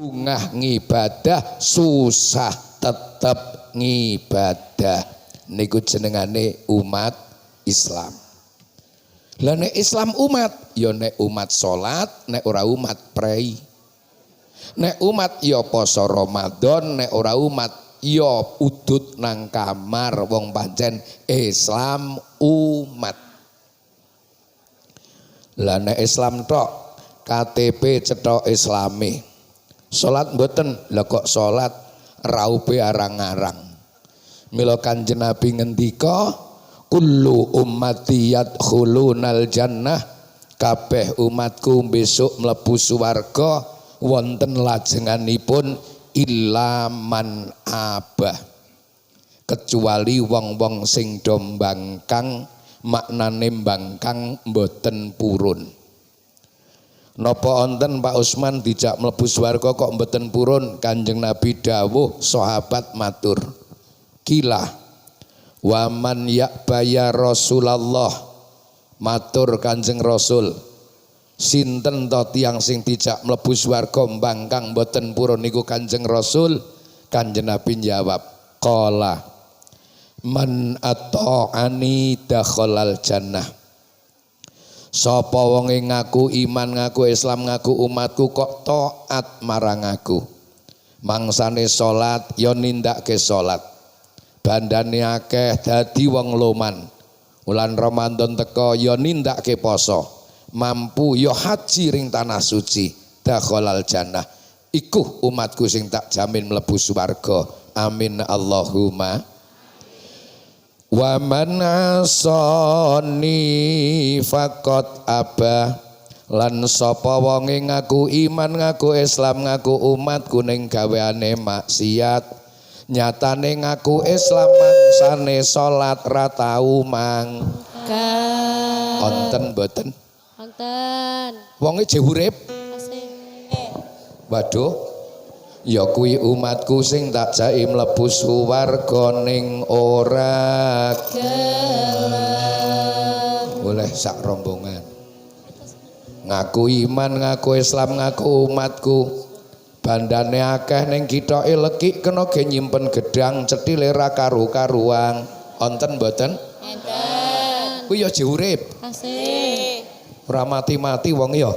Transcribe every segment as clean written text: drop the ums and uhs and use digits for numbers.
bungah ngibadah susah tetep ngibadah. Niku jenengane umat Islam. Lah nek Islam umat, ya nek umat salat, nek ora umat prei. Nek umat ya poso Ramadan, nek ora umat ya udut nang kamar. Wong pancen Islam umat. Lah nek Islam tok KTP cetok Islami. Salat mboten, lha kok salat raube arang-arang. Mila Kanjeng Nabi ngendika kullu ummati yadkhulunal jannah, kabeh umatku besok mlebu swarga wonten lajenganipun illa man abah, kecuali wong-wong sing do mbangkang. Maknane mbangkang mboten purun. Napa wonten Pak Usman dijak mlebu swarga kok mboten purun? Kanjeng Nabi dawuh, sahabat matur, kila waman ya'baya Rasulullah. Matur Kanjeng Rasul, sinten to tiyang sing dijak mlebu swarga mbangkang mboten purun niku Kanjeng Rasul? Kanjeng Nabi jawab, qala man ata'ani dakhalal jannah. Sapa wonge ngaku iman, ngaku Islam, ngaku umatku kok taat marang aku, mangsane salat ya nindakake salat, bandane akeh dadi wong loman, wulan Ramadan teka ya nindakake poso, mampu ya haji ring tanah suci, dakhalal jannah. Iku umatku sing tak jamin mlebu swarga. Amin Allahumma. Wa man asani faqat abah, lan sapa wonge ngaku iman, ngaku Islam, ngaku umatku ning gaweane maksiat, nyatane ngaku Islam mangsane salat ra tau mangkat. Wonten mboten? Wonten. Wonge jeh urip? Waduh, ya kuwi umatku sing tak jai mlebu swarga ning ora gelem. Boleh sak rombongan. Ngaku iman, ngaku Islam, ngaku umatku. Bandane akeh ning kithoke lekik kena ge nyimpen gedang cethile ra karu-karuan. Wonten mboten? Enten. Kuwi ya jeh urip. Asih. Ora mati-mati wong ya.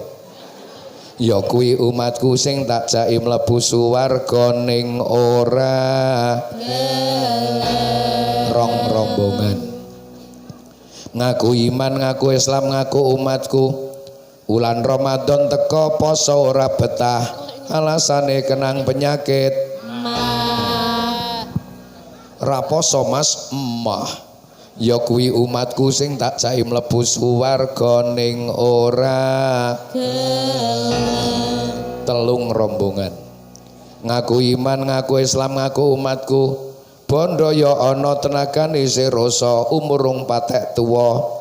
Ya kuwi umatku sing tak jai mlebu swarga ning ora gelem. Rong rombongan. Ngaku iman, ngaku Islam, ngaku umatku. Wulan Ramadan teka poso ora betah, alasane kenang penyakit. Ra poso Mas, emah. Ya kuwi umatku sing tak jai mlebu swarga ning ora gelem. Telung rombongan. Ngaku iman, ngaku Islam, ngaku umatku. Bondo ya ana tenagane isih rasa, umur rong patek tuwa.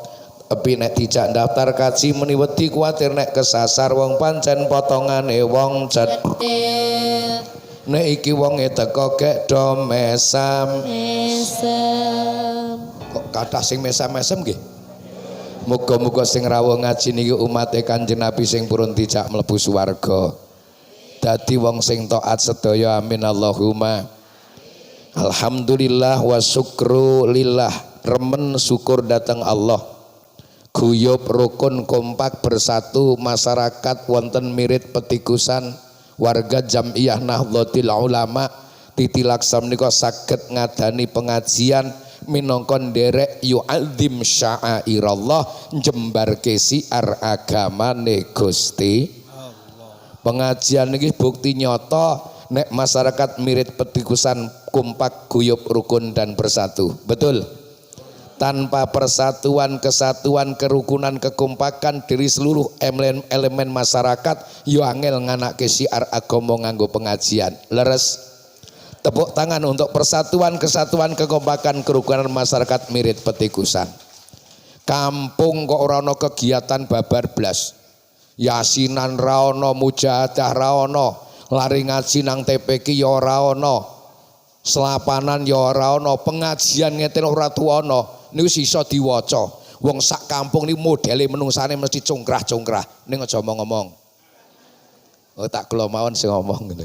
Tapi nek dijak daftar kaji meni wedi kuwatir nek kesasar wong pancen potongane wong cetil. Nek iki wonge teko gek do mesam. Kok kathah sing mesam-mesem nggih? Muga-muga sing rawuh ngaji niki umate Kanjeng Nabi sing purun dijak mlebu swarga. Dadi wong sing taat sedaya. Amin Allahumma. Alhamdulillah wa syukru lillah. Remen syukur datang Allah. Guyub rukun kompak bersatu masyarakat wonten mirit petikusan warga Jam'iyah Nahdlatul Ulama titilaksam nika saged ngadani pengajian minangka nderek yu'adzim sya'airallah, njembarke siar agamane Gusti Allah. Pengajian niki bukti nyata nek masyarakat mirit petikusan kompak guyub rukun dan bersatu. Betul? Tanpa persatuan, kesatuan, kerukunan, kekompakan dari seluruh elemen masyarakat yo angel nganake siar agama nganggo pengajian. Leres. Tepuk tangan untuk persatuan, kesatuan, kekompakan, kerukunan masyarakat mirit petikusan. Kampung kok ora ana kegiatan babar blas. Yasinan ra ana, mujahadah ra ana, lari ngaji nang TPQ ya ora ana. Selapanan ya ora ana, pengajian ngeten ora tuwana. Niku sisa diwaca. Wong sak kampung niku modele menungsane mesti congkrah-congkrah. Ning aja ngomong. Oh tak kula mawon sing ngomong ngono.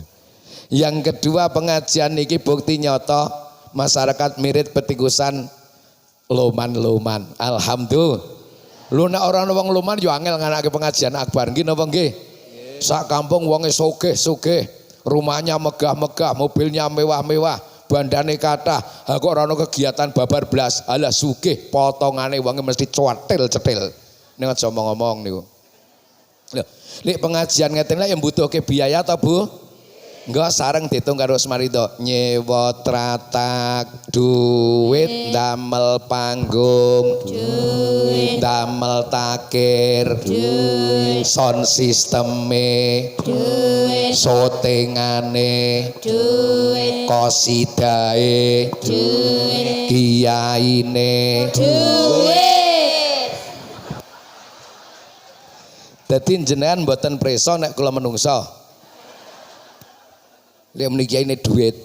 Yang kedua pengajian niki bukti nyata masyarakat Mirit Petikusan loman-loman. Alhamdulillah. Lu nek ora ana wong loman yo angel nganake pengajian akbar nggih napa nggih? Sak kampung wonge sugih-sugih, rumahnya megah-megah, mobilnya mewah-mewah, bandane kathah. Ha kok ora ana kegiatan babar blas. Alah sugih potongane wonge mesti cuatil-cetil. Ning aja ngomong niku. Lho, nek pengajian ngeten lek mbutuhke biaya ta, Bu? Enggak sareng diitung karo Smarido. Nyewa tratak, duit, damel panggung, duit, damel takir, duit, sound sisteme, duit, syutingane, duit, qosidae, duit, kiyaine, duit. Dadi jenengan mboten preso nek kula menungso. Lek meniki ini duit.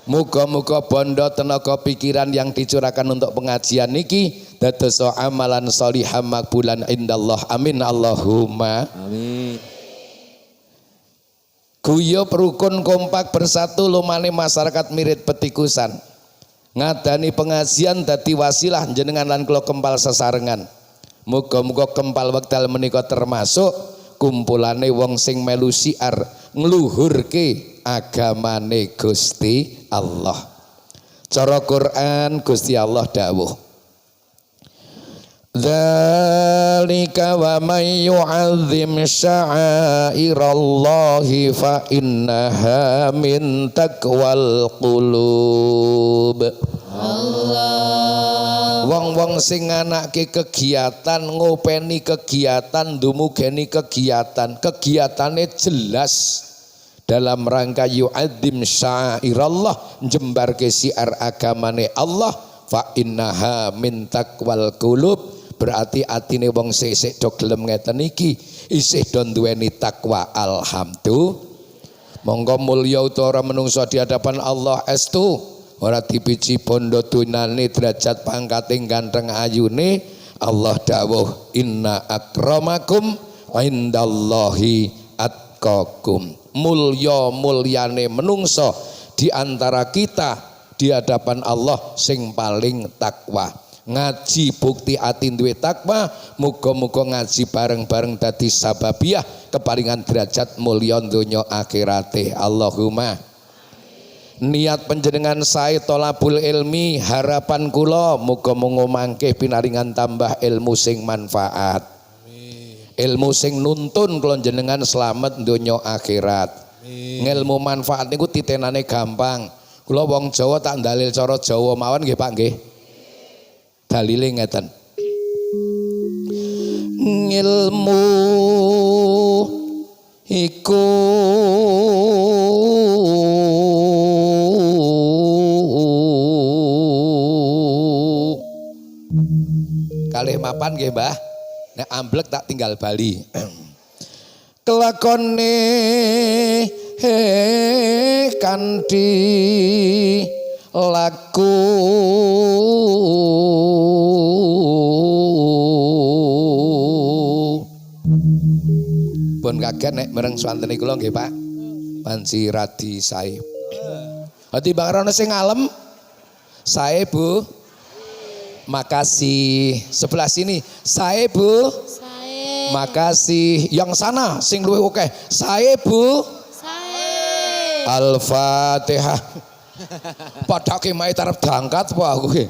Muga-muga bondo tenaga pikiran yang dicurahkan untuk pengajian niki dados amalan sholihah makbulan indallah. Amin Allahumma amin. Guyub rukun kompak bersatu lumane masyarakat Mirit Petikusan. Ngadani pengajian dadi wasilah jenengan lan kula kempal sesarengan. Muga-muga kempal wekdal menika termasuk kumpulane wong sing melu siar ngluhurke agamane Gusti Allah. Cara Quran Gusti Allah dawuh, dzalika wa may yu'azzim sya'airallahi fa innaha min taqwal qulub. Allah. Wong-wong sing nganake kegiatan, ngopeni kegiatan, dumugeni kegiatan, kegiatane jelas dalam rangka yu'adzim sya'airallah, jembarke siar agamane Allah, fa innaha min taqwal qulub, berarti atine wong sesuk do gelem ngeten iki isih do duweni takwa. Alhamdulillah. Monggo mulya utawa menungso di hadapan Allah estu ora dipiji bondo dunane derajat pangkating ganteng ayune. Allah dawuh inna akramakum indallahi atqakum. Mulyane menungso di antara kita di hadapan Allah sing paling takwa. Ngaji bukti ati duwe takwa, muga-muga ngaji bareng-bareng dadi sababiah keparingan derajat mulya donya akhirate. Allahumma. Niat panjenengan sae tolabul ilmi, harapan kula muga-muga mangke pinaringan tambah ilmu sing manfaat. Ilmu sing nuntun kula jenengan slamet donya akhirat. Ngilmu manfaat niku titenane gampang. Kula wong Jawa tak dalil cara Jawa mawon nggih Pak nggih. Dalile ngeten. Ngilmu iku kalih mapan nggih Mbah. Nek amblek tak tinggal bali. Kelakone kanthi laku pun kaget nek mereng swantene kula nggih Pak. Panci radi sae. Hati Bang Rono sing ngalem sae Bu. Makasih. Sebelah sini sae Bu. Sae. Makasih. Yang sana sing luwih akeh sae Bu. Sae. Al-Fatihah. Padake mae tarep dangkat apa aku ki.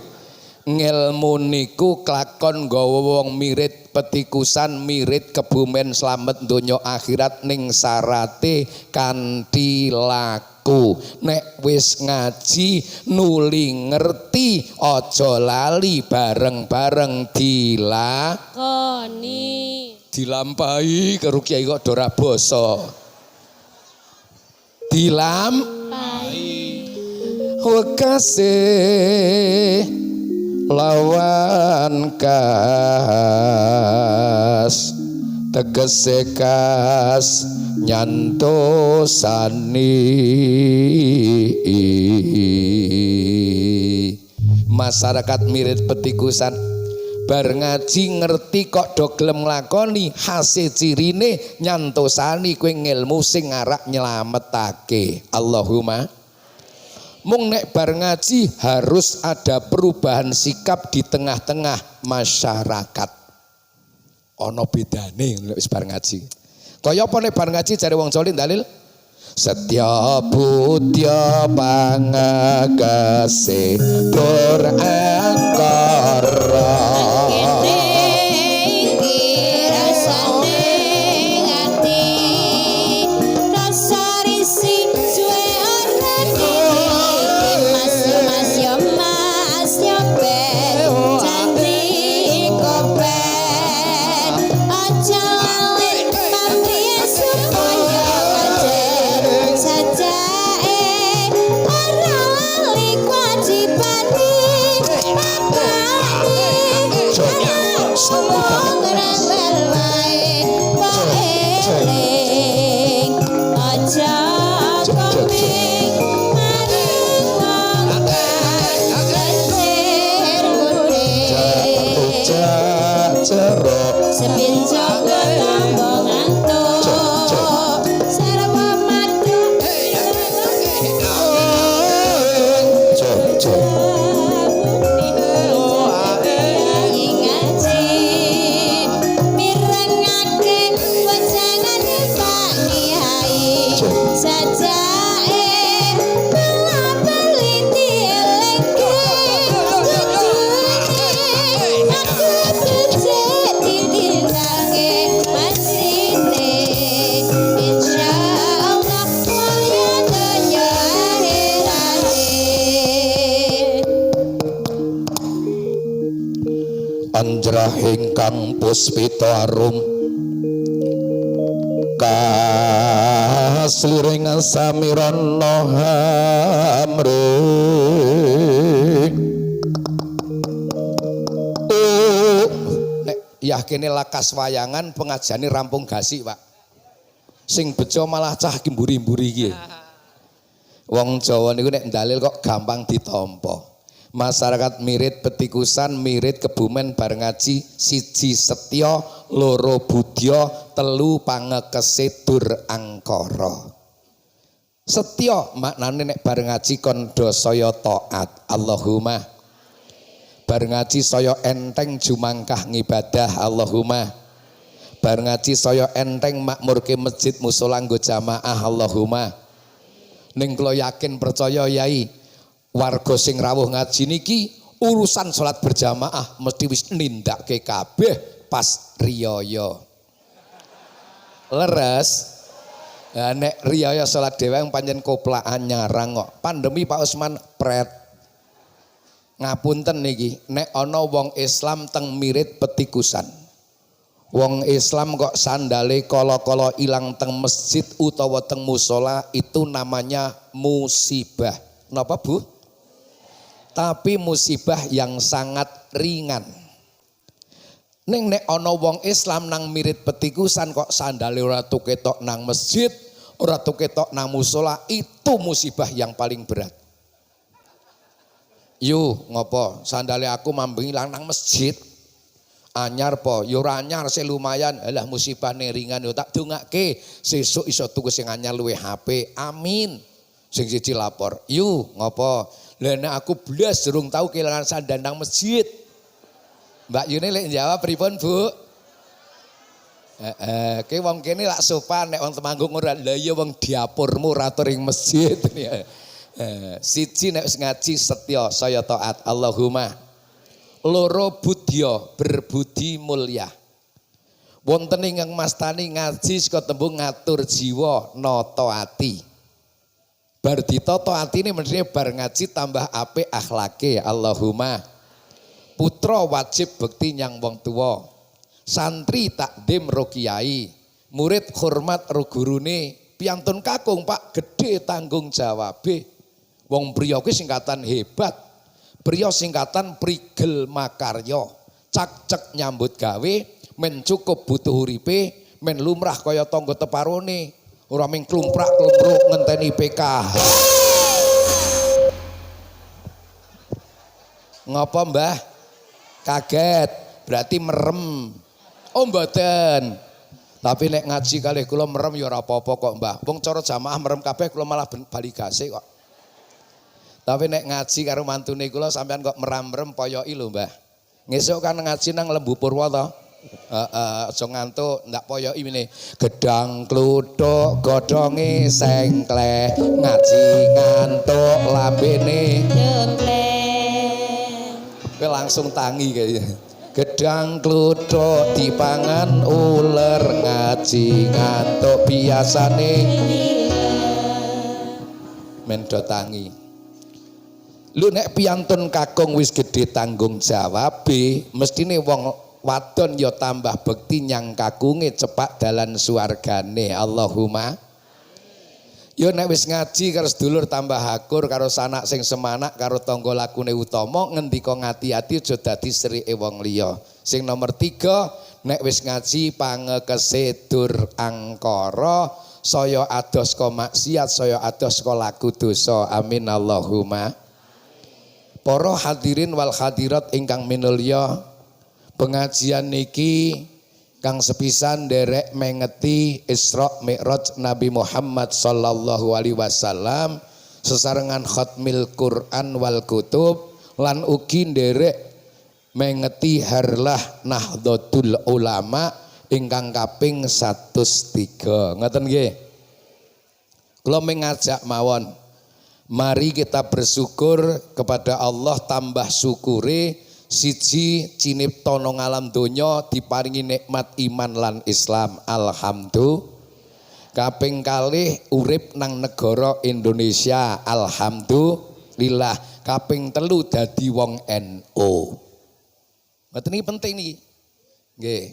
Ngilmu niku klakon nggawa wong Mirit Petikusan, Mirit Kebumen slamet donya akhirat ning sarate kanthi laku. Nek wis ngaji nuli ngerti aja lali bareng-bareng dilakoni. Dilampahi karo kiai kok ora basa. Dilampahi. Wekase lawan kas tegese kas nyantosani. Masyarakat Mirit Petikusan bar ngaji ngerti kok do gelem nglakoni hasil cirine nyantosani kowe ngilmu sing arak nyelametake. Allahumma mung nek bar ngaji harus ada perubahan sikap di tengah-tengah masyarakat. Ana bedane nek wis bar ngaji. Kaya apa nek bar ngaji jare wong Jawa dalil Setya budya pangagase dur angkara anjrah ingkang puspita arum kasliring samirana hamring nek yakine lakas wayangan pengajane rampung gasik Pak sing bejo malah cah kimburi-mburi iki wong Jawa niku nek dalil kok gampang ditampa. Masyarakat mirit petikusan, mirit kebumen bar ngaji, siji setya, loro budya, telu pangekese dur angkara. Setya maknane nek bar ngaji kondo saya taat. Allahumma. Bar ngaji saya enteng jumangkah ngibadah. Allahumma. Bar ngaji saya enteng makmurke masjid musala nggo jamaah. Allahumma. Ning kula yakin percaya Yai warga sing rawuh ngaji niki urusan salat berjamaah mesti wis nindakke kabeh pas riyaya. Leres. Lah nek riyaya salat dhewe pancen koplakan nyarang kok. Pandemi Pak Usman pret. Ngapunten niki, nek ana wong Islam teng mirit petikusan. Wong Islam kok sandale kala-kala ilang teng masjid utawa teng musala itu namanya musibah. Napa Bu? Tapi musibah yang sangat ringan. Ning nek ana wong Islam nang mirit petikusan kok sandale ora tuketok nang masjid, ora tuketok nang musala, itu musibah yang paling berat. Yo ngopo? Sandale aku mambengi lang nang masjid. Anyar po, yo ora anyar sing lumayan. Alah musibahne ringan yo tak dongake sesuk iso tuku sing anyar luwe HP. Amin. Sing siji lapor. Yo ngopo? Lah nek aku blas durung tau kelangan sandan nang masjid. Mbak Yuni lek jawab pripun, Bu? Ki wong kene lak sopan nek wong Temanggung ora. Lah iya wong diapurmu ora ing masjid. Siji nek ngaji setya saya taat. Allahumma. Loro budya berbudi mulya. Wonten ingkang mastani ngaji saka tembung ngatur jiwa nata ati. Bar ditata atine mesti bar ngaji tambah apik akhlake. Allahumma. Putra wajib bekti nyang wong tuwa. Santri takdim ro kiai. Murid hormat ro gurune. Piantun kakung Pak gedhe tanggung jawabe. Wong priya kuwi singkatan hebat. Priya singkatan prigel makarya. Cak-cek nyambut gawe, men cukup butuh uripe, men lumrah kaya tangga teparone. Ora ming klumprak-klumpruk ngenteni PKH. Ngapa Mbah? Kaget. berarti merem. Oh mboten. Tapi nek ngaji kalih kula merem ya ora apa-apa kok Mbah. Wong cara jamaah merem kabeh kula malah bali gase kok. Tapi nek ngaji karo mantune kula sampean kok merem-merem poyoki lho Mbah. Ngesuk kan ngaji nang Lembu Purwo to. Aja ngantuk ndak poyoki ngene. Gedang kluthuk godhonge sengkleh ngaji ngantuk lambene cengkleh. Kowe langsung tangi kayaknya. Gedang kluthuk dipangan uler ngaji ngantuk biasane men do tangi. Lu nek piantun kakung wis gedhe tanggung jawabe, mestine wong wadon ya tambah bekti nyang kakunge cepak dalan suwargane. Allahumma. Ya nek wis ngaji karo sedulur tambah hakur karo sanak sing semanak karo tangga lakune utama ngendika ngati-ati aja dadi serike wong liya. Sing nomor 3 nek wis ngaji pangekese dur angkara saya ados ka maksiat saya ados ka laku dosa. Amin Allahumma. Para hadirin wal hadirat ingkang minulya, pengajian niki kang sepisan derek mengeti Isra Mi'raj Nabi Muhammad sallallahu alaihi wasallam sesarengan khatmil Quran wal kutub lan ugi derek mengeti harlah Nahdlatul Ulama ingkang kaping 103. Ngoten nggih. Kula mengajak mawon, mari kita bersyukur kepada Allah, tambah syukure siji cinipta nang alam donya diparingi nikmat iman lan Islam. Alhamdulillah. Kaping kalih urip nang negara Indonesia. Alhamdulillah. Kaping telu dadi wong NU. Ngoten iki penting niki. Nggih.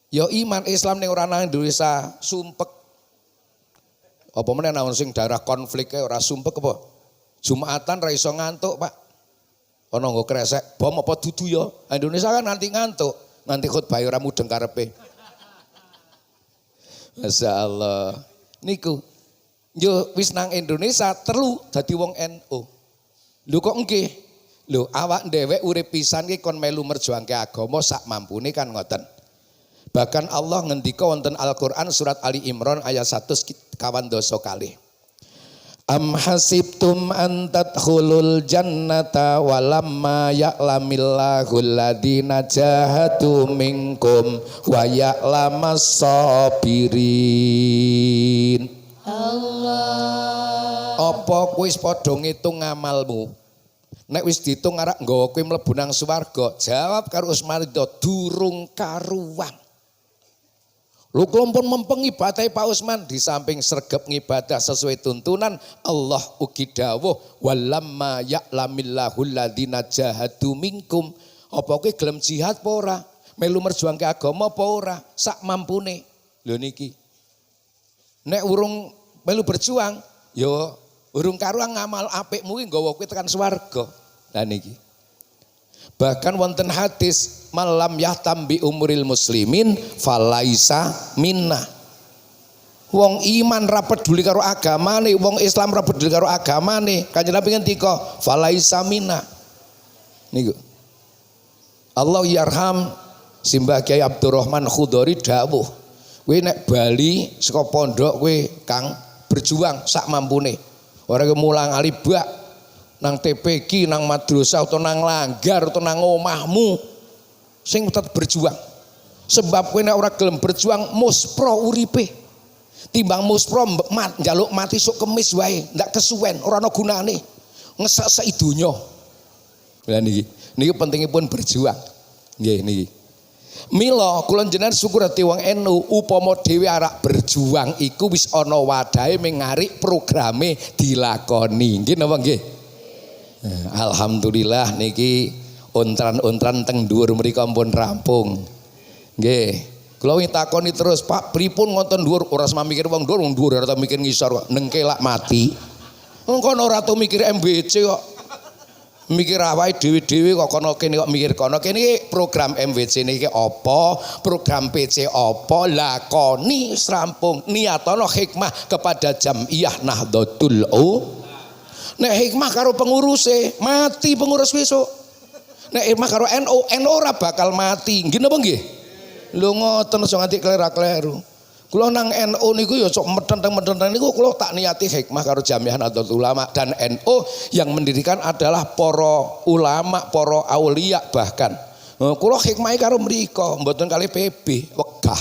Ya iman Islam ning ora nang Indonesia sumpek. Apa meneh nang sing daerah konflik ora sumpek apa? Jumatan ra iso ngantuk, Pak. Ana nggo kresek bom apa dudu ya? Indonesia kan nanti ngantuk, nanti khutbah ora mudeng karepe. Masyaallah. Niku yo wis nang Indonesia terlu dadi wong NU. Lho kok nggih? Lho awak dhewek urip pisan ki kon melu merjuangke agama sak mampune kan ngoten. Bahkan Allah ngendika wonten Al-Qur'an surat Ali Imran ayat 100 kawan dosa kalih. Am hasibtum an tadkhulul jannata walamma ya'lamillahu alladhina jahadu minkum wa ya'lamas sabirin. Allah. Apa kowe wis padha ngitung ngamalmu? Nek wis diitung arek nggawa kowe mlebu nang swarga, jawab karo Usmanida durung karuan. Lu kelompok mempeng ibadah Pak Usman di samping sregep ngibadah sesuai tuntunan Allah ugi dawuh walamma ya'lamillahu alladzina jahadu minkum. Apa kowe gelem jihad apa ora? Melu merjuangke agama apa ora? Sak mampune. Lho niki. Nek urung melu berjuang, ya urung karuan ngamal apikmu ki nggawa kowe tekan swarga. Lah niki. Bahkan wonten hadis malam yahtam bi umuril muslimin falaisa minna. Wong iman ra peduli karo agamane, wong Islam ra peduli karo agamane. Kanjeng Nabi ngendika falaisa minna. Niku. Allah yarham Simbah Kyai Abdurrahman Khudori dawuh, kowe nek bali saka pondok kowe Kang berjuang sak mampune. Ora mulang alibak nang TPQ, nang madrasah atau nang langgar atau nang omahmu sing tetep berjuang. Sebab kowe nek ora gelem berjuang muspro uripe. Timbang muspro njaluk mati sok kemis wae, ndak kesuwen, ora ana gunane. Ngesek-seki donya. Lah niki pentingipun berjuang. Nggih niki. Mila kula jenengan syukur ati wong NU upama dhewe arak berjuang iku wis ana wadahe mengarik programe dilakoni. Nggih napa nggih? Alhamdulillah niki ontran-ontran teng dhuwur mriku ampun rampung. Nggih. Kula takoni terus, Pak, pripun ngoten dhuwur ora semah mikir wong dhuwur ora tau mikir ngisor kok nengkelak mati. Engko ora tau mikir MBC kok. Mikir awake dhewe-dhewe kok kono kene kok mikir kono kene program MWC niki apa, program PC apa, lakoni rampung. Niatono hikmah kepada Jam'iyah Nahdlatul Ulama. Nek hikmah karo penguruse, mati pengurus besok. Nek hikmah karo NU ora bakal mati. Nggih napa nggih? Lho ngoten aja nganti kleru. Kula nang NU niku ya sok medhenteng-medhenteng niku kula tak niati hikmah karo Jamiah Nahdlatul Ulama dan NU yang mendirikan adalah para ulama, para aulia bahkan. Kula hikmahe karo mriko mboten kalih PB wegah.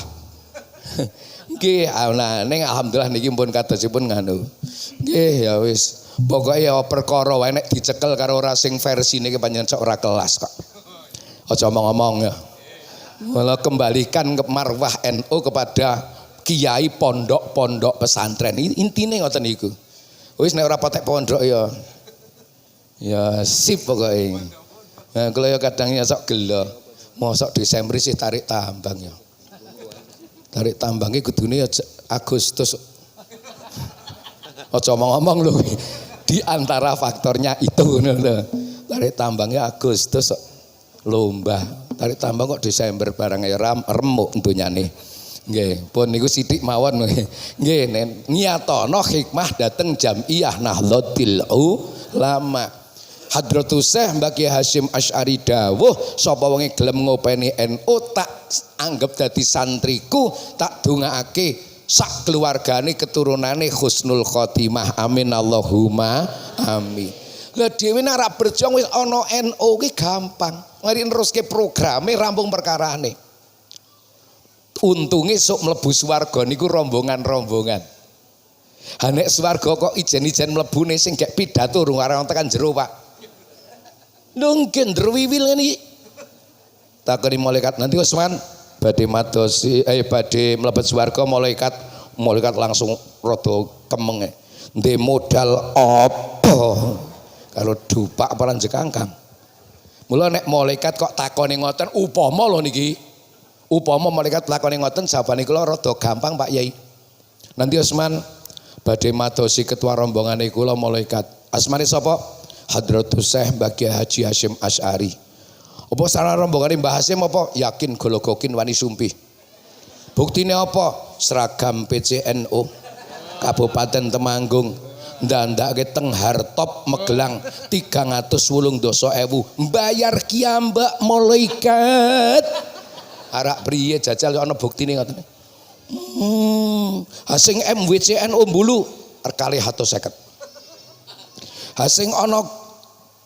Nggih, nah ning alhamdulillah niki pun kadosipun nganu. Nggih ya wis. Pokoke ya perkara wae nek dicekel karo ora sing versine ki pancen sok ora kelas kok. Aja omong-omong ya. Malah kembalikan ke marwah NU kepada kiai pondok-pondok pesantren. Intine ngoten niku. Wis nek ora patek pondok ya sip pokoke. Nah, kula ya kadang ya sok gelo. Mosok Desember sih tarik tambang ya. Tarik tambangnya kudune ya Agustus. Aja ngomong lho. Di antara faktornya itu lho. Tarik tambangnya Agustus lomba. Tarik tambang kok Desember barang ya remuk dunyane. Nggih, pun niku sithik mawon nggih nyatono hikmah dateng Jamiah Nahdlatul Ulama. Hadratus Syekh Mbah Kiai Hasyim Asy'ari dawuh sapa wonge gelem ngopeni NU tak anggap dadi santriku, tak dongaake sak keluargane keturunane husnul khotimah. Amin Allahumma amin. Lah dhewe nek ora berjuang wis ana NU ki gampang. Mari neruske programe rampung perkarane. Untunge sok mlebu swarga niku rombongan-rombongan. Ha nek swarga kok ijen-ijen mlebune sing gek pidato urung arep tekan jero, Pak. Nungkin ndruwiwil ngene iki. Takoni malaikat nanti Usman badhe madosi badhe mlebet swarga malaikat langsung rada kemeng. Ndek modal apa? Kalau dupak apa jekangkang. Mula nek malaikat kok takoni ngoten upama lho niki. Upama malaikat lakoni ngoten jawabane kula rada gampang Pak Yai. Nanti Usman badhe madosi ketua rombongane kula malaikat. Asmane sapa? Hadratus Syekh Mbah Kiai Haji Hasyim Asy'ari. Apa sarana rombongane Mbah Hasyim apa? Yakin gologokin wani sumpih. Buktine apa? Seragam PCNU Kabupaten Temanggung. Ndandake teng Hartop Magelang 380.000 mbayar kiambak malaikat. Arak priye jajal ana buktine ngoten. Sing MWCNU Mbulu kali 150. Sing ana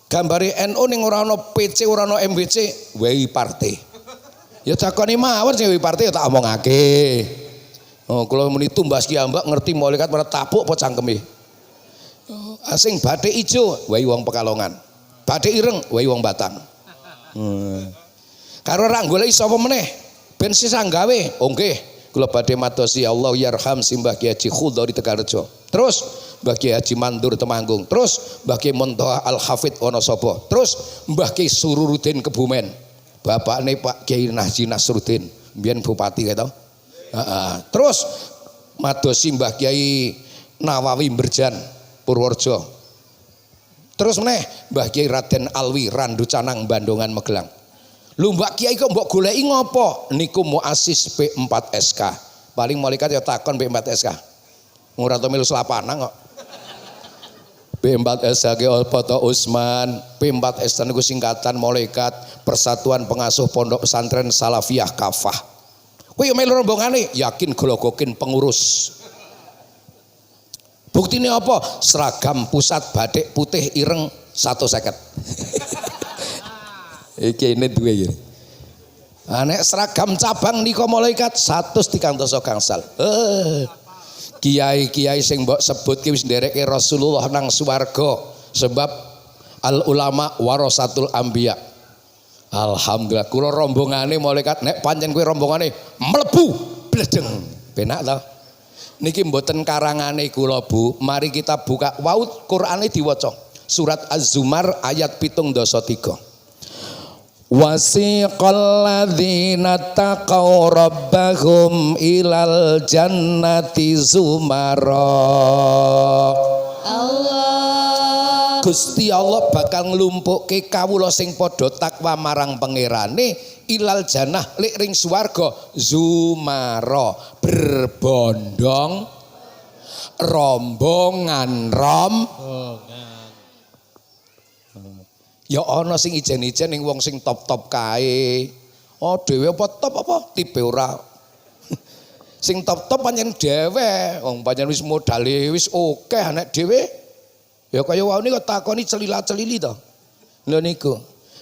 gambare NU ning ora ana PC ora ana MWC WI Partai. Ya takoni mawon sing WI Partai ya tak omongake. Oh kula muni tumbas kiambak ngerti malaikat ora tapuk apa cangkeme. Sing bathik ijo WI wong Pekalongan. Bathik ireng WI wong Batang. Karo ra goleki sapa meneh ben sisa gawe. Oh nggih, kula badhe madosi Allah yarham Simbah Kiai Haji Khudori Tegarjo. Terus Mbah Kiai Haji Mandur Temanggung. Terus Mbah Kiai Montoha Al Hafid Wonosobo. Terus Mbah Kiai Sururudin Kebumen. Bapakne Pak Kiai Haji Nasruddin, mbiyen bupati kae to. Terus madosi Mbah Kiai Nawawi Berjan Purworejo. Terus meneh Mbah Kiai Raden Alwi Randu Canang Bandungan Magelang. Lho Mbak Kiai kok mbok goleki ngopo? Niku muasis P4SK. Paling malaikat ya takon P4SK. Ora tau melu selapanan kok. P4SK ki apa to Usman? P4SK niku singkatan malaikat Persatuan Pengasuh Pondok Pesantren Salafiyah Kafah. Kowe yo melu rombongane, yakin gologokin pengurus. Buktine apa? Seragam pusat batik putih ireng 150. Iki ini duwe iki. Nek seragam cabang nika malaikat 130 gangsal. Kiai-kiai sing mbok sebut ki wis ndereke Rasulullah nang swarga sebab al ulama warasatul anbiya. Alhamdulillah kula rombongane malaikat nek pancen kowe rombongane mlebu bledeng. Penak to? Niki mboten karangane kula Bu. Mari kita buka waut Qur'ane diwaca. Surat Az-Zumar ayat 73. Wasiqal ladzina taqaw rabbahum ilal jannati zumara. Allah Gusti Allah bakal nglumpukke kawula sing padha takwa marang pangerane ilal jannah lik ring swarga zumara berbondong rombongan Ya ana sing ijen-ijen ning wong sing top-top kae. Oh dhewe apa top apa tipe ora. Sing top-top pancen dhewe, wong pancen wis modale wis akeh anak dhewe. Ya kaya wae kok takoni celila-celili to. Lha niku.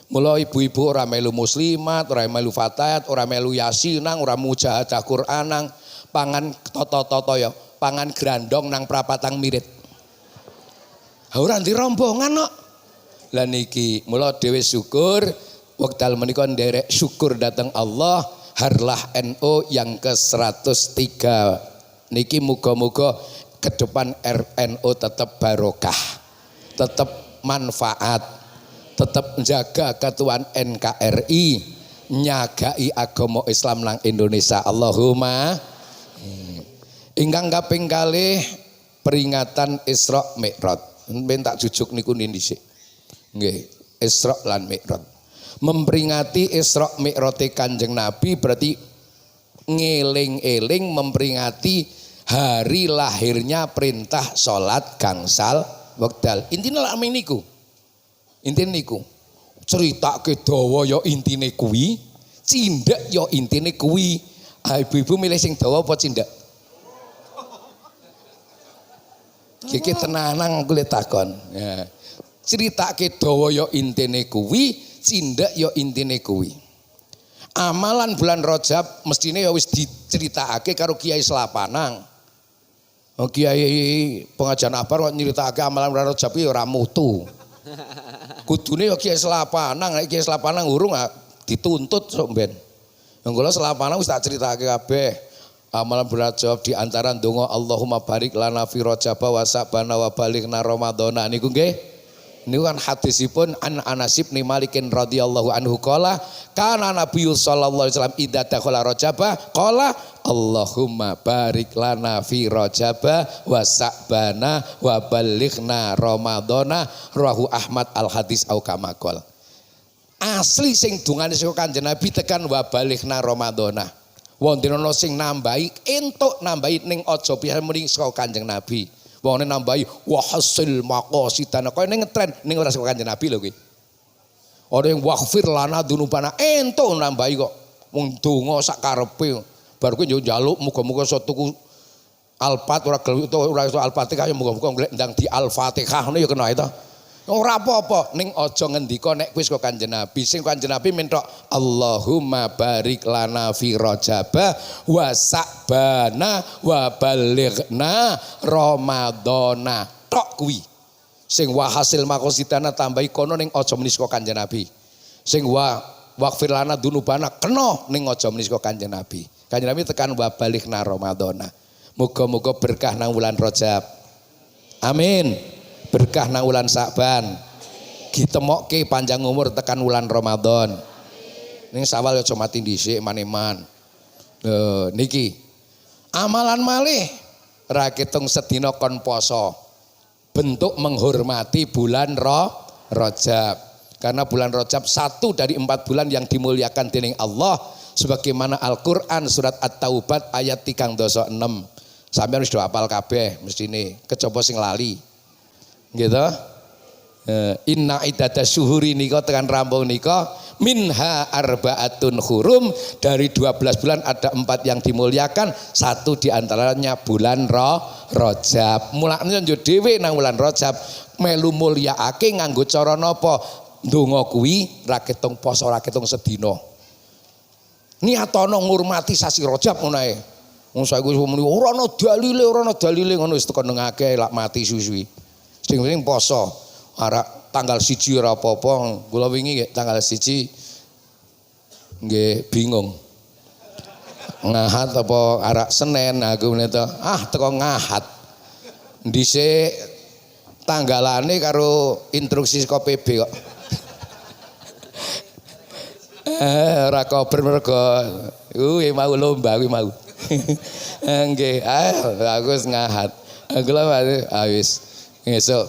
Mula ibu-ibu ora melu muslimat, ora melu fatayat, ora melu yasinang, ora mujahadah Qur'anang, pangan toto-toto ya, pangan grandong nang prapatang mirit. Ha ora ndi rombongan kok. Lah niki mula dhewe syukur wekdal menika nderek syukur datang Allah Harlah NU yang ke-103. Niki muga-muga ke depan RNU tetap barokah, tetap manfaat, tetap menjaga ketuaan NKRI, nyagai agama Islam nang Indonesia. Allahumma. Ingkang kaping kalih peringatan Isra Mi'raj. Ben tak jujuk niku dhisik. Nggih, Isra lan Mi'raj. Memperingati Isra Mi'raj Kanjeng Nabi berarti ngeling-eling memperingati hari lahirnya perintah salat gangsal wekdal. Intine lak niku. Intine niku. Critake dawa ya intine kuwi, cindhek ya intine kuwi. Ibu-ibu milih sing dawa apa cindhek? Iki tenanan aku le takon. Ya. Critake dawa ya intine kuwi, cindhek ya intine kuwi. Amalan bulan Rajab mestine ya wis diceritakake karo Kiai Selapanang. Oh, Kiai pengajian Akbar kok nyritakake amalan bulan Rajab ya ora mutu. Kudune ya Kiai Selapanang, nek Kiai Selapanang urung dituntut sok ben. Kula Selapanang wis tak critakake kabeh. Amalan bulan Rajab di antara donga Allahumma barik lana fi Rajab wa sa'bana wa balighna Ramadhana niku nggih. Niku kan hadisipun an Anas bin Malikin radhiyallahu anhu qala kana Nabi sallallahu alaihi wasallam idza dakhala Rajab qala Allahumma barik lana fi Rajab wa sa'bana wa balighna Ramadhana rawahu Ahmad al hadis au kama qol. Asli sing dungane saka Kanjeng Nabi tekan wa balighna Ramadhana. Wonten ana sing nambahi entuk nambahi ning aja piye muni saka Kanjeng Nabi. Wong nambahi wa hasil maqasidana kaya ning ngetren ning ora saka Kanjeng Nabi lho kuwi. Ana yang waghfir lana dzunubana entuk nambahi kok. Wong donga sak karepe. Bar kuwi yo njaluk muga-muga iso tuku Al-Fat ora gelem ora iso Al-Fatihah ya muga-muga golek ndang di Al-Fatihah ngono ya kena itu. Ora apa-apa ning aja ngendika nek wis kok Kanjeng Nabi. Sing Kanjeng Nabi mentok Allahumma barik lana fi Rajab wa sa'bana wa balighna Ramadhana. Tok kuwi. Sing wa hasil maqasidana tambahi kono ning aja muni saka Kanjeng Nabi. Sing waghfir lana dzunubana kena ning aja muni saka Kanjeng Nabi. Kanjeng Nabi tekan wa balighna Ramadhana. Muga-muga berkah nang wulan Rajab. Amin. Berkah nang wulan Sa'ban. Ditemokke panjang umur tekan wulan Ramadan. Ning Sawal aja mati dhisik maneman. Niki. Amalan malih ra ketung sedina kon poso. Bentuk menghormati bulan Rajab. Karena bulan Rajab satu dari 4 bulan yang dimuliakan dening Allah sebagaimana Al-Qur'an surat At-Taubah ayat 36. Sampeyan wis do hafal kabeh mestine, kejaba sing lali. Gitu. Inna iddatas syuhuri nika tekan rampung nika minha arbaatun hurum, dari 12 bulan ada 4 yang dimuliakan, satu diantaranya bulan Rajab. Mulane yo dhewe nang bulan Rajab melu mulyaake nganggo cara napa? Ndonga kuwi ra ketung poso, ra ketung sedina. Niatono ngurmati sasi Rajab ngono ae. Wong saiki wis muni ora ana dalile ngono wis tekan ngake lak mati suwi. Sing penting poso. Ara tanggal 1 ora apa-apa. Kula wingi nggih tanggal 1 nggih bingung. Ngahat apa arek Senin aku meneta. Teko ngahat. Dhisik tanggalane karo instruksi saka PB kok. Ora kober mergo kuwi mau lomba kuwi mau. Nggih, aku wis ngahat. Kula wis ngesuk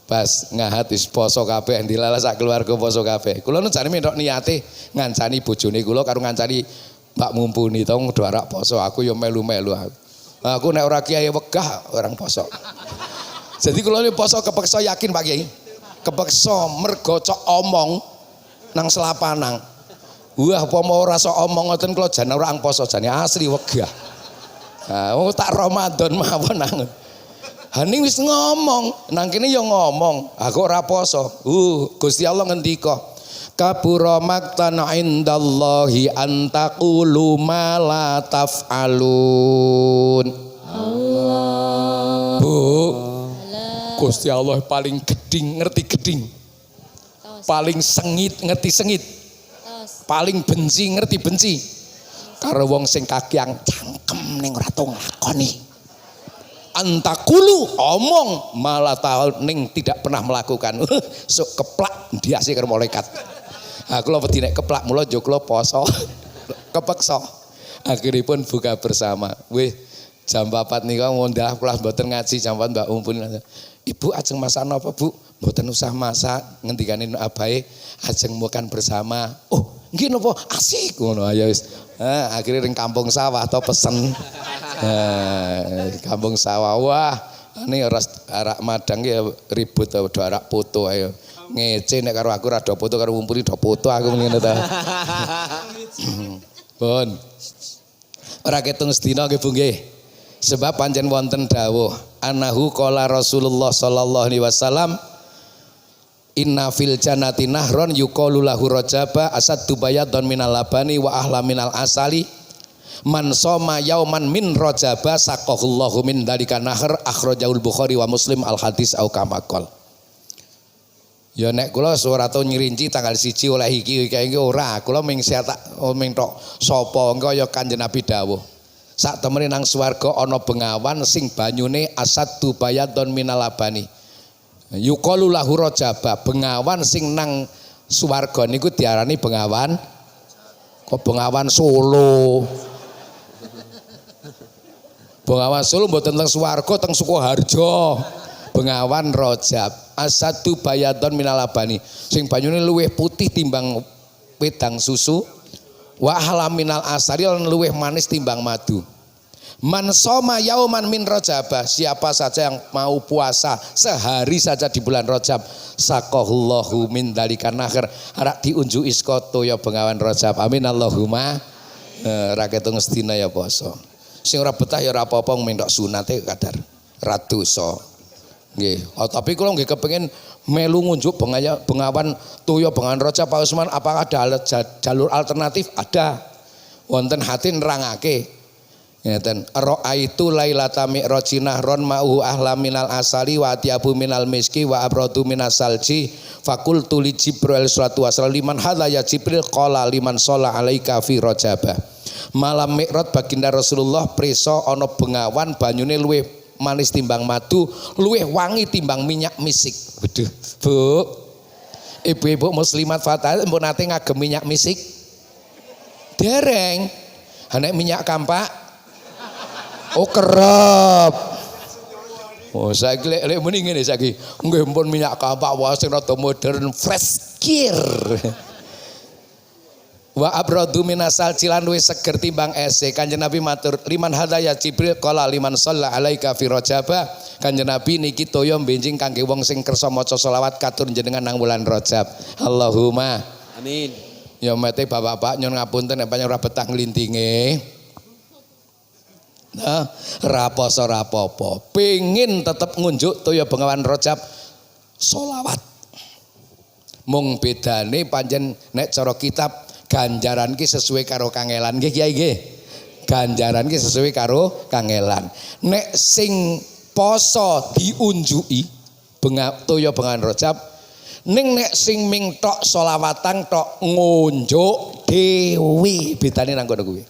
pas ngahat wis poso kabeh dilala sak keluarga poso kabeh. Kula jane mentok niate ngancani bojone kula karo ngancani Mbak Mumpuni tong do arak poso, aku ya melu-melu aku. Aku nek ora kiai wegah orang poso. Jadi kula poso kepeksa yakin Pak Kiai. Kepeksa mergo cok omong nang selapanang. Wah, apa mau ora sok omong ngoten kula jan ora poso jane asli wegah. Ha, tak Ramadan mawon nang. Haning wis ngomong, nang kene ya ngomong, aku ora poso. Gusti Allah ngendika, kabura maqtan indallahi an taqulu ma la taf'alun. Allah. Bu, Gusti Allah paling geding ngerti geding. Paling sengit ngerti sengit. Paling benci ngerti benci. Karo wong sing kakiang cangkem ning ora tau nglakoni. Antakulu omong malah tahu ning tidak pernah melakukan. Sok keplak diasi karo malaikat. Aku lho wedi nek keplak mula yo kula poso. Kepeksa. Akhiripun buka bersama. Wih, jam 4 nika ngondah kula mboten ngaji jam 4 Mbak Umpun. Ibu ajeng masak napa, Bu? Mboten usah masak, ngendikane abahe ajeng makan bersama. Oh, nggih napa? Asik ngono ayo wis. Akhirnya ring kampung sawah to pesen. Kampung sawah. Wah, ini arak madang ya ribut do arak foto ayo. Ngece nek karo aku ra do foto karo Umpuni do foto aku ngene ta. Pun. Ora ketung sedina nggih Bu nggih. Sebab pancen wonten dawuh anahu qala Rasulullah sallallahu alaihi wasallam inna fil jannati nahron yuqalu lahu rajaba asaddu bayadun minal labani wa ahla minal asali man soma yauman min rajaba saqahullahu min dalika nahr akhrajahul Bukhari wa Muslim al hadis au kamakol. Ya nek kula ora tau nyrinci tanggal 1 oleh iki ora, kula ming setak ming tok sapa engko ya Kanjeng Nabi dawuh sak temene nang swarga ana bengawan sing banyune asaddu bayadun minal labani. Yuqalu lahu rajaba, bengawan sing nang swarga niku diarani bengawan. Kok bengawan Solo. Bengawan Solo mboten teng swarga teng Sukoharjo. Bengawan rajab, asadu bayadon minal labani. Sing banyune luwih putih timbang wedang susu. Wa ahlam minal asari lan luwih manis timbang madu. Man soma yauman min rajabah, siapa saja yang mau puasa sehari saja di bulan Rajab, saqahullahu min dalika nahr, arak diunjuki skoto ya bengawan Rajab. Amin Allahumma. Ra ketung sedina ya poso. Sing ora betah ya ora apa-apa mentok sunate kadar ra dosa. Nggih. Tapi kula nggih kepengin melu ngunjuk bengawan toya bengawan Rajab Pak Usman, apakah ada jalur alternatif? Ada. Wonten hati nerangake. Ngeten, ra'aitu lailata mi'raji nahron ma'uhu ahla minal asali wa atiyabu minal miski wa abradu minas salji fakultu li Jibril salatu wassalam liman hadha ya Jibril qala liman shola alaika fi rajabah. Malam mi'raj baginda Rasulullah preso ana bengawan banyune luwih manis timbang madu, luwih wangi timbang minyak misik. Waduh, Bu. Ibu-ibu muslimat fatah mbok nate ngagem minyak misik? Dereng. Nek minyak kampak oh kerep. Oh saiki lek muni ngene saiki. Nggih pun minyak kampak wae sing rada modern fresh gear. Wa abradu minasal cilan wis seger timbang ese. Kanjeng Nabi matur, liman hadaya Jibril qala liman shalla alaika fi rajabah. Kanjeng Nabi niki toya benjing kangge wong sing kersa maca selawat katur jenengan nang wulan Rajab. Allahumma amin. Ya mate bapak-bapak nyun ngapunten nek panjenengan ora betah nglintinge. Nah, raposo rapopo, pengin tetep ngunjuk toya bengawan Rajab solawat. Mung bedane pancen nek cara kitab ganjaran ki sesuai karo kangelan nggih Kiai nggih. Ganjaran ki sesuai karo kangelan. Nek sing poso diunjuki toya bengawan Rajab, ning nek sing ming tok solawatan tok ngunjuk dewi bedane nang kono kuwi.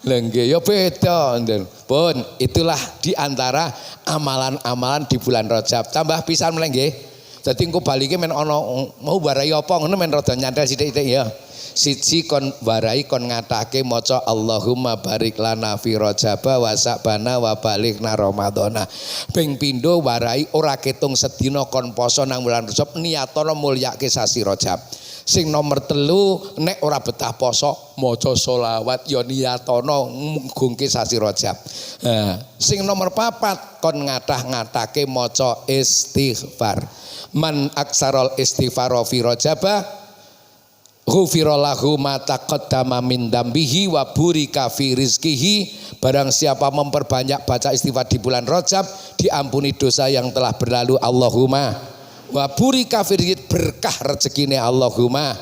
Lengge ya beda. Pun itulah diantara amalan-amalan di bulan Rajab. Tambah pisan meneh nggih. Dadi engko balike men ana mau warai apa ngono men rada nyantel sithik-sithik ya. Siji kon warai kon ngatake maca Allahumma barik lana fi Rajaba wa Sa'bana wa balighna Ramadhana. Ping pindho warai ora ketung sedina kon poso nang bulan Rajab niyatono mulyake sasi Rajab. Sing nomor 3 nek ora betah poso maca selawat ya niyatono nggungke sasi Rajab. Sing nomor 4 kon ngathah-ngathake maca istighfar. Man aksarol istighfar fi Rajaba ghufira lahu ma taqaddama min dambihi wa burika fi rizqihi. Barang siapa memperbanyak baca istighfar di bulan Rajab diampuni dosa yang telah berlalu. Allahumma wa burika fi rizqihi, berkah rezekine Allahumma.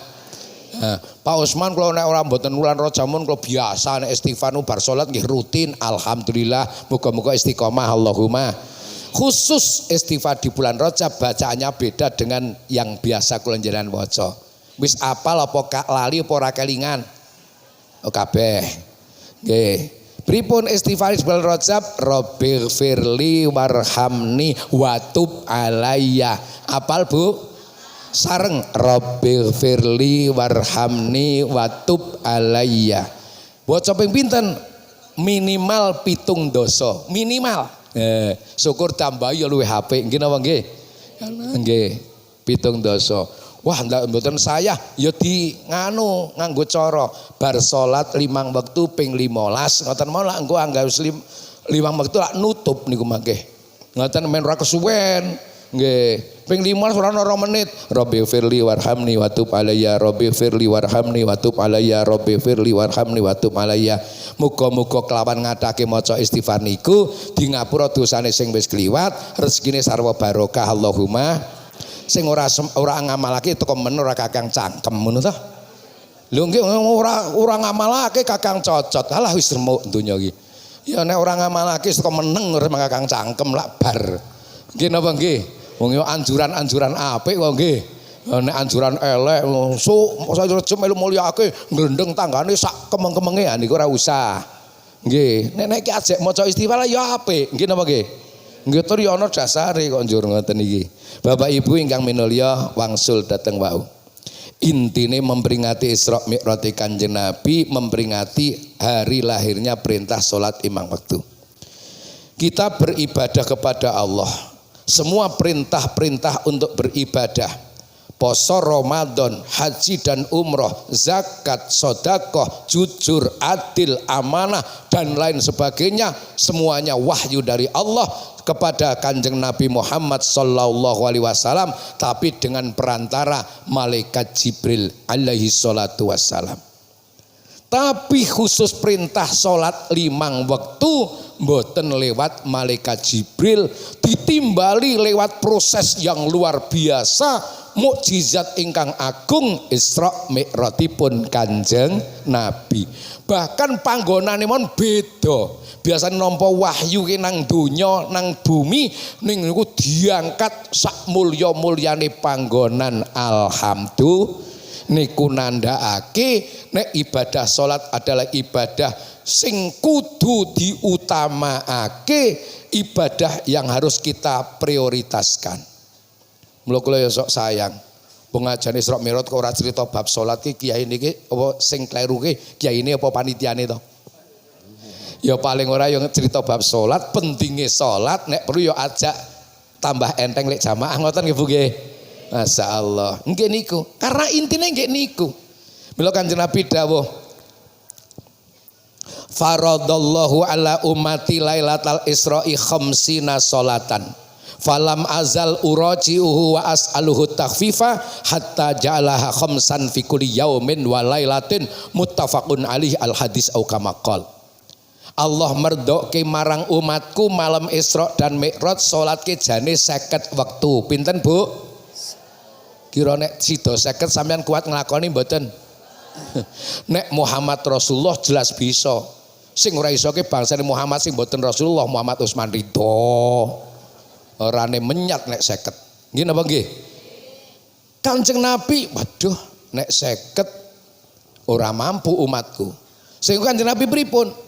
Pak Usman kalau nek ora mboten bulan Rajab mun kalau biasa nek istighfar nu bar salat nggih rutin, alhamdulillah, muga-muga istiqomah Allahumma. Khusus istighfar di bulan Rajab bacaannya beda dengan yang biasa kula njenengan waca. Wis apal apa lali apa ora kelingan? Oh kabeh. Nggih. Pripun istighfar di bulan Rajab? Rabbighfirli warhamni watub alayya. Apal Bu? Sareng Rabbighfirli warhamni watub alayya. Waca ping pinten? Minimal 7 dosa. Minimal. Syukur tambah ya luwih apik. Nggih napa nggih? Nggih. 7 dosa. Wah ndak mboten saya ya di nganggo cara bar salat 5 wektu ping 15 ngoten mau lak engko anggar 5 wektu lak nutup niku mangke. Ngoten men ora kesuwen. Nggih. Ping 15 ora 2 menit. Rabbighfirli warhamni watub alayya, Rabbighfirli warhamni watub alayya, Rabbighfirli warhamni watub alayya. Muga-muga kelawan ngadake maca istighfar niku di ngapura dosane sing wis kliwat, rezekine sarwa barokah Allahumma. Sing ora ngamalake teko men ora kakang cangkem ngono to. Lho nggih ora ngamalake kakang cocot. Alah wis remuk donya iki. Ya nek ora ngamalake teko meneng ora kakang cangkem lak bar. Nggih napa nggih? Wong yo anjuran-anjuran apik kok nggih. Nek anjuran elek saya Rajab melu mulyake nglendeng tanggane sak kemeng-kemenge niku ora usah. Nggih, nek iki ajek maca istighfar ya apik. Nggih napa nggih? Nggih tur ya ana dasare kok njur ngoten iki. Bapak Ibu ingkang minulya wangsul dateng wau. Intine memperingati Isra Mi'raj Kanjeng Nabi, memperingati hari lahirnya perintah salat 5 waktu. Kita beribadah kepada Allah. Semua perintah-perintah untuk beribadah, poso Ramadan, haji dan umroh, zakat, sedekah, jujur, adil, amanah dan lain sebagainya, semuanya wahyu dari Allah kepada Kanjeng Nabi Muhammad sallallahu alaihi wasallam, tapi dengan perantara malaikat Jibril alaihi salatu wassalam. Tapi khusus perintah salat 5 waktu mboten lewat malaikat Jibril, ditimbali lewat proses yang luar biasa, mukjizat ingkang agung Isra Mi'rajipun Kanjeng Nabi. Bahkan panggonane mon beda. Biasanya nampa wahyu ki nang donya nang bumi ning niku diangkat sak mulya-mulyane panggonan. Alhamdulillah niku nandhakake nek ibadah salat adalah ibadah sing kudu diutamaake, ibadah yang harus kita prioritaskan. Mula kula ya sok sayang pengajane Isra Mi'raj kok ora cerita bab salat ki kiai niki apa sing kleru ki kiyaine apa panitiane to? Ya paling ora yang cerita bab salat, pentingnya salat nek perlu ya ajak tambah enteng lek jamaah ngoten nggih Bu nggih. Masyaallah. Nggih niku. Karena intine nggih niku. Mila Kanjeng Nabi dawuh faradallahu ala ummati lailatal isra'i khamsina salatan. Falam azal uraji'uhu wa as'aluhu takhfifa hatta ja'alaha khamsan fi kulli yaumin wa lailatin muttafaqun alaihi al hadis au kama qala. Allah merdokke marang umatku malam Isra dan Mi'raj salatke jane 50 waktu. Pinten Bu? Kira nek sida 50 sampean kuat nglakoni mboten? Nek Muhammad Rasulullah jelas bisa. Sing ora iso ke bangsane Muhammad sing mboten Rasulullah Muhammad Utsman Ridho. Orane menyat nek 50. Nggih napa nggih? Kanjeng Nabi, waduh nek 50 ora mampu umatku. Sing Kanjeng Nabi pripun?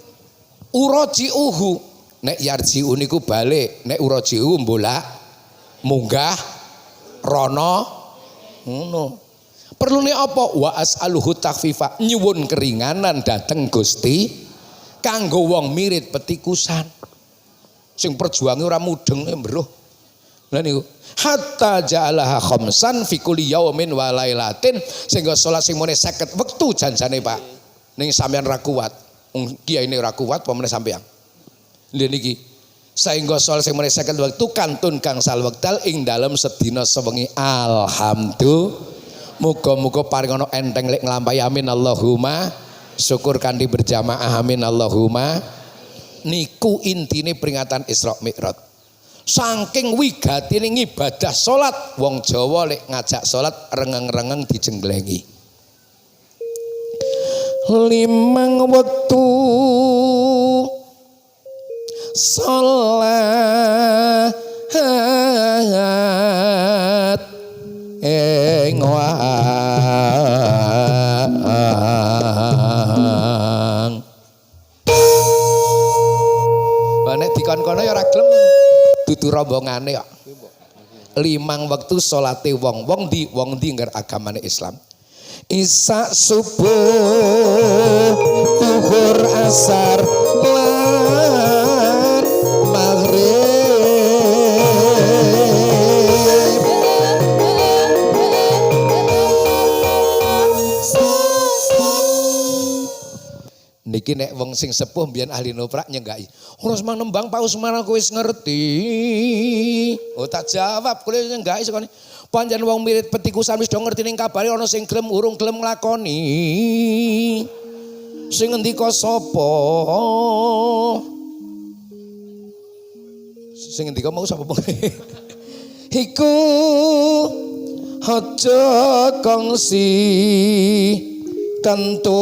Uraji'uhu nek yarji'u niku balik, nek uraji'u mbola munggah rono ngono. Perlune apa? Wa as'aluhu takhfifa, nyuwun keringanan dateng Gusti kanggo wong mirit petikusan. Sing perjuange ora mudeng mbroh. Lha niku hatta ja'alaha khamsan fi kulli yaumin wa lailatin, sehingga salat sing mene 50 wektu janjane Pak. Ning sampean ra kuat. Kiai ini ra kuat apa meneh sampean. Lha niki sehingga salat sing mene 50 wektu kantun gangsal wekdal ing dalem sedina sewengi. Alhamdulillah. Muga-muga paring ana enteng lek nglampahi amin Allahumma. Syukur kanthi berjamaah amin Allahumma. Niku intine peringatan Isra Mi'raj. Saking wigatine ngibadah salat, wong Jawa lek ngajak salat rengeng-rengeng dijenglengi. 5 wektu salat ing nek dikon-kono ya ora gelem dudu rombongane kok. 5 wektu salate wong-wong di ngger agamane Islam. Isya subuh, zuhur, asar, lan maghrib. Niki nek wong sing sepuh mbiyen ahli noprak nyenggaki. Ora semang nembang Pak Usman aku wis ngerti. Oh tak jawab kule nyenggaki sekone. Panjen wong mirit petikusan wis do ngerti ning kabare ana sing gelem urung gelem nglakoni. Sing ngendika sapa? Sing ngendika mau sapa? Iku aja kongsi kanto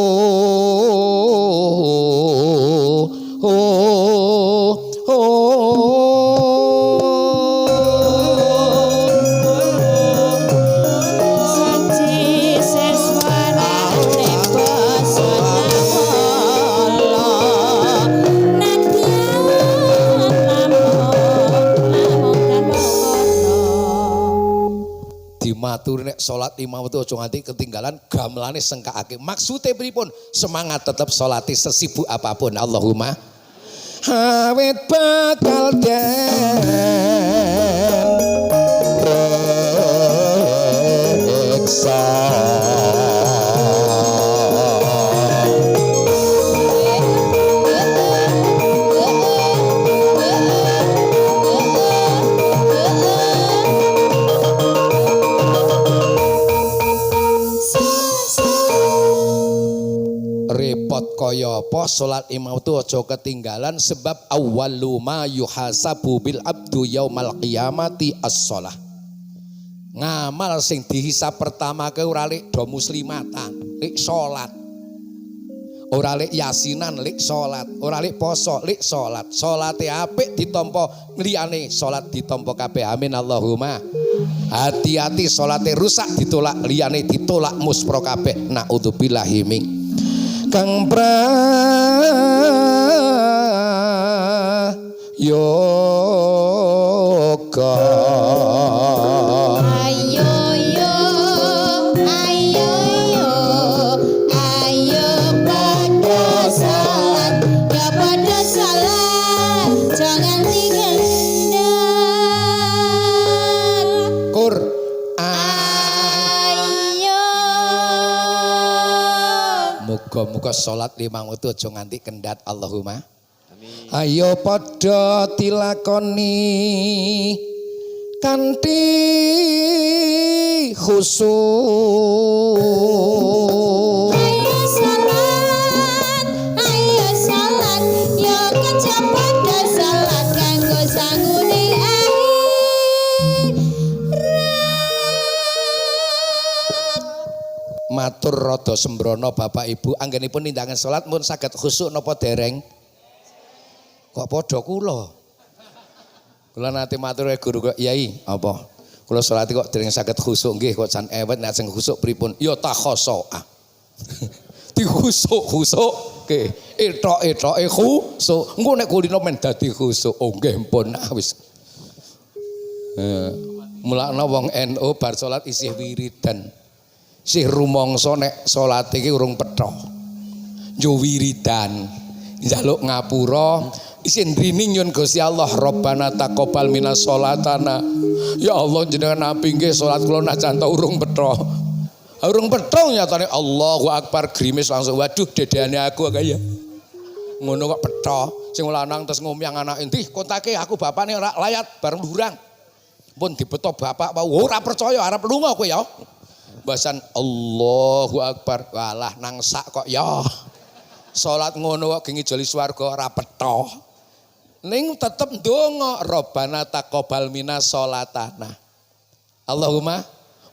matur nek salat 5 wektu aja nganti ketinggalan gamelane sengkakake. Maksude pripun? Semangat tetap salati sesibuk apapun. Allahumma awet bakal den reksa. Kaya apa salat 5 waktu aja ketinggalan, sebab awwalu ma yuhasabu bil abdu yaumal qiyamati as-shalah. Ngamal sing dihisab pertama ke ora lek do muslimatan, lek salat. Ora lek yasinan, lek salat. Ora lek poso, lek salat. Salate apik ditampa liyane salat ditampa kabeh. Amin Allahumma. Hati-hati salate rusak ditolak liyane ditolak muspro kabeh. Naudzubillahi min Kang Prayoga. Muga-muga salat 5 waktu aja nganti kendhat. Allahumma amin. Ayo padha dilakoni kanthi khusyuk. Ayo salat yo kecepatan salat kanggo sangune matur rada sembrono Bapak Ibu, anggenipun nindakan salat pun saged khusyuk napa dereng? Kok padha kula? Kula nate matur guru kok Yai, apa? Kula salat kok dereng saged khusyuk nggih, kok jan ewet nek sing khusyuk pripun? Ya takhosoah. Dikhusuk-khusukke, etok-etoke khusyuk. Engko nek kulino men dadi khusyuk. Oh nggih pun wis. Mulakna wong NU bar salat isih wiridan. sih rumangsa nek salat iki urung petha. Yo wiridan, njaluk ngapura, isin rining nyun Gusti Allah, Rabbana taqabbal minas sholatana. Ya Allah jenengan apingke salat kula najan ta urung petha. Urung petha nyatane Allahu Akbar grimis langsung waduh dedehane aku kaya. Ngono kok petha, sing lanang terus ngomyang anak endi kontake aku bapakne ora layat bareng burang. Pun dibeto bapak ora percaya arep lunga kowe ya. Bahasan Allahu Akbar. Walah nang sak kok ya. Salat ngono kok ngijoli swarga ora petha. Ning tetep ndonga Rabbana taqabbal minas sholatana. Allahumma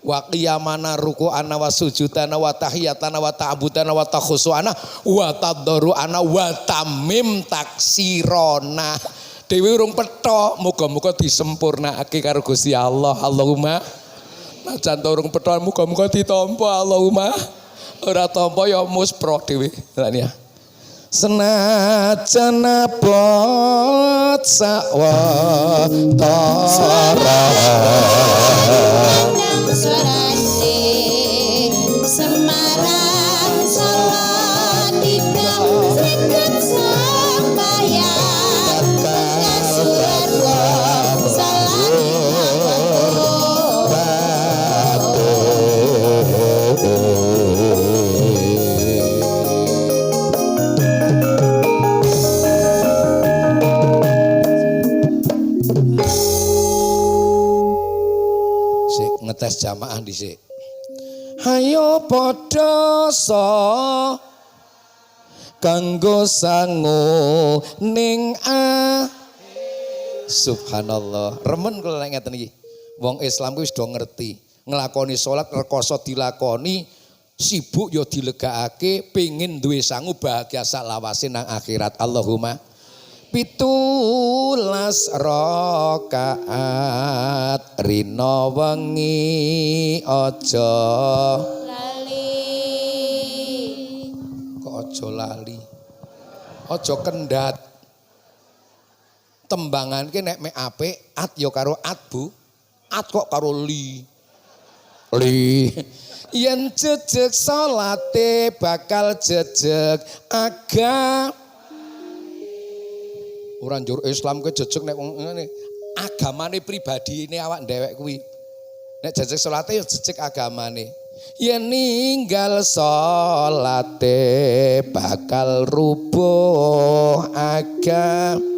wa qiyamana ruku'ana wa sujudana wa tahiyatana wa ta'budana wa takhusu'ana wa tadarru'ana wa tamim taksirona. Dewi urung petha, muga-muga disempurnakake karo Gusti Allah. Allahumma najan urung petha muga-muga ditampa Allahumma. Ora tampa ya muspro dhewe. Lan ya. Senajan abot sawetara Semarang Salatiga seket sembahyang Kasuwarga ngetes jamaah dhisik. Hayo padha sa kanggo sangu ning subhanallah. Remen kula nek ngeten iki. Wong Islam kuwi wis do ngerti, nglakoni salat rekoso dilakoni, sibuk ya dilegakake, pengin duwe sangu bahagia salawase nang akhirat. Allahumma 17 rakaat rina wengi aja lali. Kok aja lali. Aja kendhat. Tembangan ki nek mek apik at ya karo at Bu. At kok karo li. Li. Yen jejeg salate bakal jejeg agama. Ora njur Islam kuwi jejeg nek ngene agamane pribadine awak dhewek kuwi. Nek jejeg salate ya jejeg agamane. Yen ninggal salate bakal rubuh agama.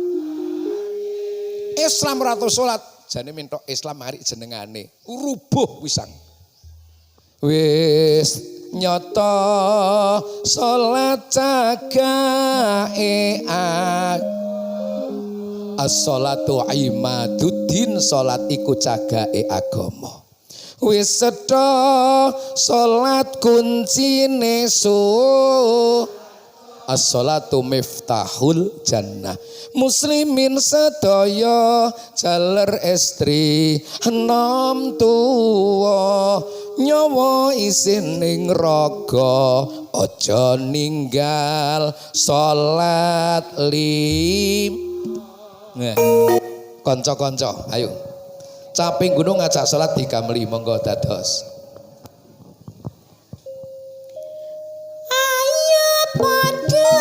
Islam ora tau salat, jane mintok Islam mari jenengane. Rubuh pisan. Wis nyata salat cagae as-sholatu imaduddin, salat iku cagake agama. Wis setha salat kuncine as-sholatu miftahul jannah. Muslimin sedaya jaler estri enom tuwa nyawa isin ning raga aja ninggal salat Nah, kanca-kanca, ayo. Caping gunung ngajak salat digamli monggo dados. Ayo padha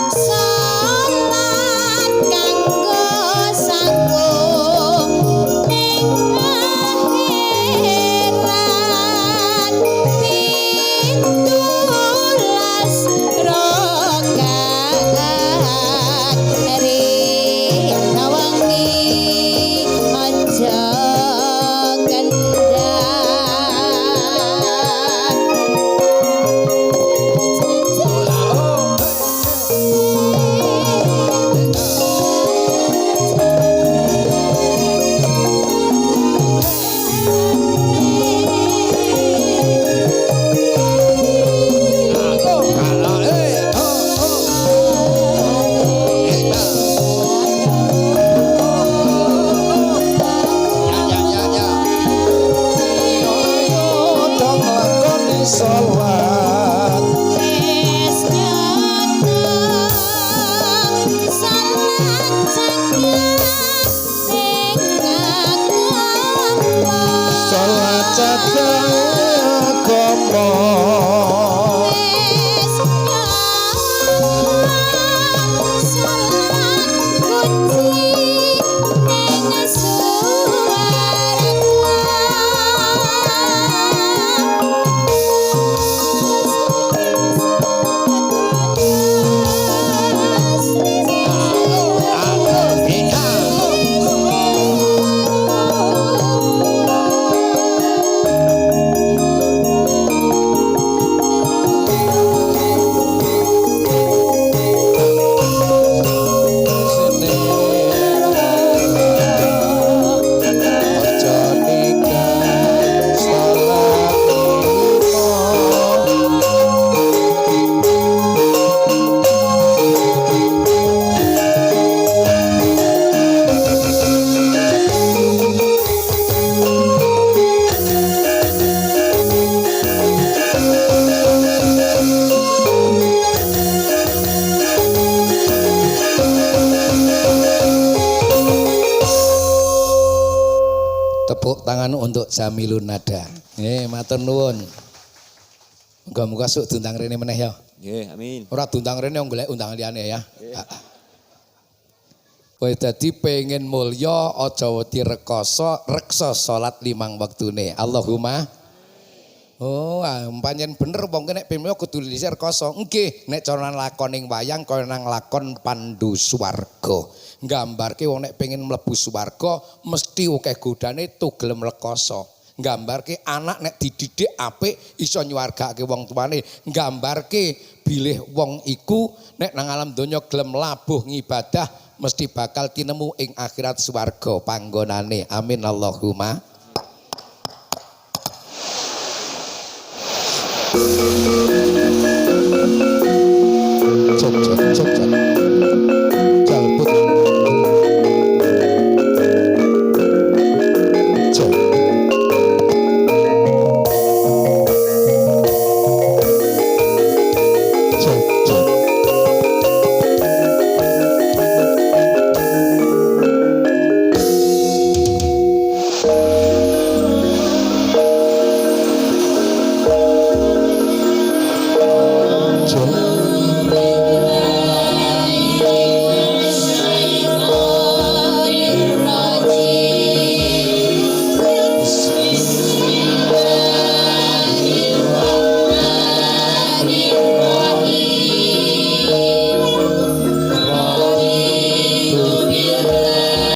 salat kanggo sanggup ning akhirat 17 rakaat rina wengi aja kendhat. Tepuk tangan untuk Jamilun Nada. Matur nuwun. Muga-muga sok diundang rene meneh ya. Nggih, amin. Ora diundang rene golek undangan liyane ya. Kowe dadi pengen mulya aja wedi reksa salat 5 wektune. Allahumma. Oh, pancen bener wong nek pengen mulya kudu lisih reksa. Nggih, nek cara lakoning wayang kaya nang lakon Pandu Swarga. Nggambarke wong nek pengen mlebu swarga mesti akeh godane tugelem rekoso. Nggambarke anak nek dididik apik iso nyuwargake wong tuane. Nggambarke bilih wong iku nek nang alam donya gelem labuh ngibadah mesti bakal tinemu ing akhirat swarga panggonane. Amin Allahumma.